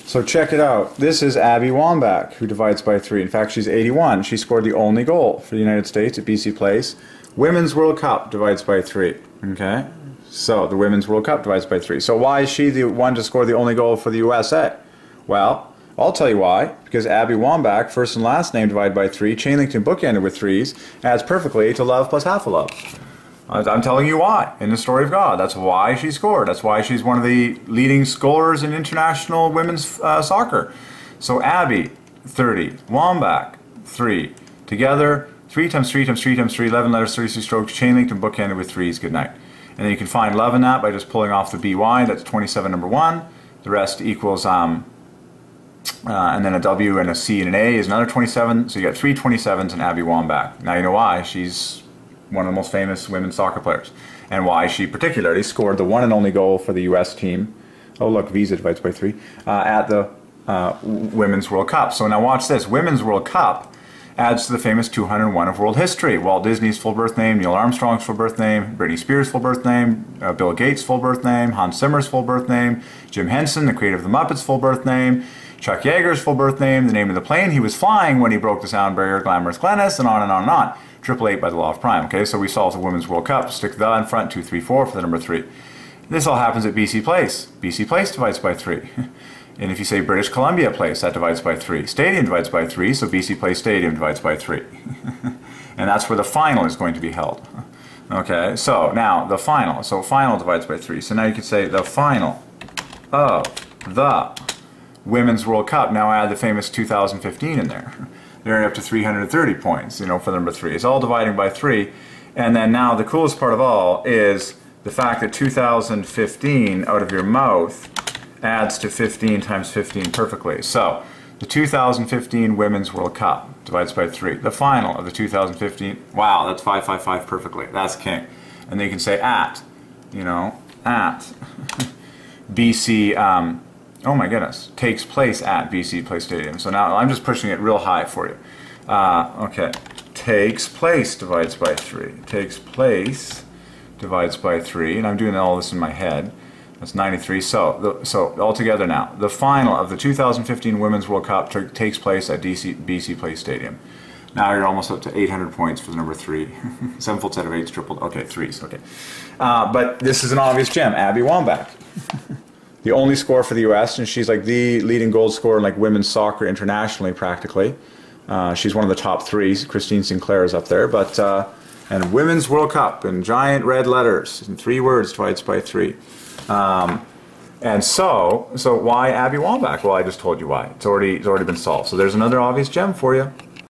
So check it out. This is Abby Wambach, who divides by 3. In fact, she's 81. She scored the only goal for the United States at BC Place. Women's World Cup divides by 3. Okay? So the Women's World Cup divides by 3. So why is she the one to score the only goal for the USA? Well, I'll tell you why. Because Abby Wambach, first and last name divided by 3, chain linked and bookended with 3s, adds perfectly to love plus half a love. I'm telling you why, in the story of God. That's why she scored. That's why she's one of the leading scorers in international women's soccer. So Abby, 30. Wambach, 3. Together, 3 times 3 times 3 times 3, 11 letters, 36 strokes, chain linked and bookended with 3s. Good night. And then you can find love in that by just pulling off the BY. That's 27, number 1. The rest equals, and then a W and a C and an A is another 27. So you got 3 27s in Abby Wambach. Now you know why. She's one of the most famous women's soccer players, and why she particularly scored the one and only goal for the U.S. team. Oh look, Visa divides by 3 at the Women's World Cup. So now watch this. Women's World Cup adds to the famous 201 of world history. Walt Disney's full birth name, Neil Armstrong's full birth name, Britney Spears' full birth name, Bill Gates' full birth name, Hans Zimmer's full birth name, Jim Henson, the creator of the Muppets' full birth name, Chuck Yeager's full birth name, the name of the plane he was flying when he broke the sound barrier, Glamorous Glennis, and on and on and on. 888 by the law of prime. Okay, so we solved the Women's World Cup. Stick the in front, 2, 3, 4 for the number 3. This all happens at BC Place. BC Place divides by 3. And if you say British Columbia Place, that divides by 3. Stadium divides by 3, so BC Place Stadium divides by 3. And that's where the final is going to be held. Okay, so now the final. So final divides by 3. So now you could say the final of the Women's World Cup. Now add the famous 2015 in there. They're up to 330 points, you know, for the number 3. It's all dividing by 3. And then now the coolest part of all is the fact that 2015 out of your mouth adds to 15 times 15 perfectly. So the 2015 Women's World Cup divides by 3. The final of the 2015, wow, that's 555 perfectly. That's king. And then you can say at, you know, at BC, oh my goodness, takes place at BC Place Stadium. So now I'm just pushing it real high for you. Okay, takes place divides by 3. Takes place divides by 3, and I'm doing all this in my head. That's 93. So all together now, the final of the 2015 Women's World Cup takes place at BC Place Stadium. Now you're almost up to 800 points for the number 3. 7 set of 8s, tripled. Okay, 3s. Okay, but this is an obvious gem, Abby Wambach. The only scorer for the U.S., and she's like the leading goal scorer in like women's soccer internationally, practically. She's one of the top 3. Christine Sinclair is up there, but and Women's World Cup in giant red letters in 3 words divides by 3. And so why Abby Wambach? Well, I just told you why. It's already been solved. So there's another obvious gem for you.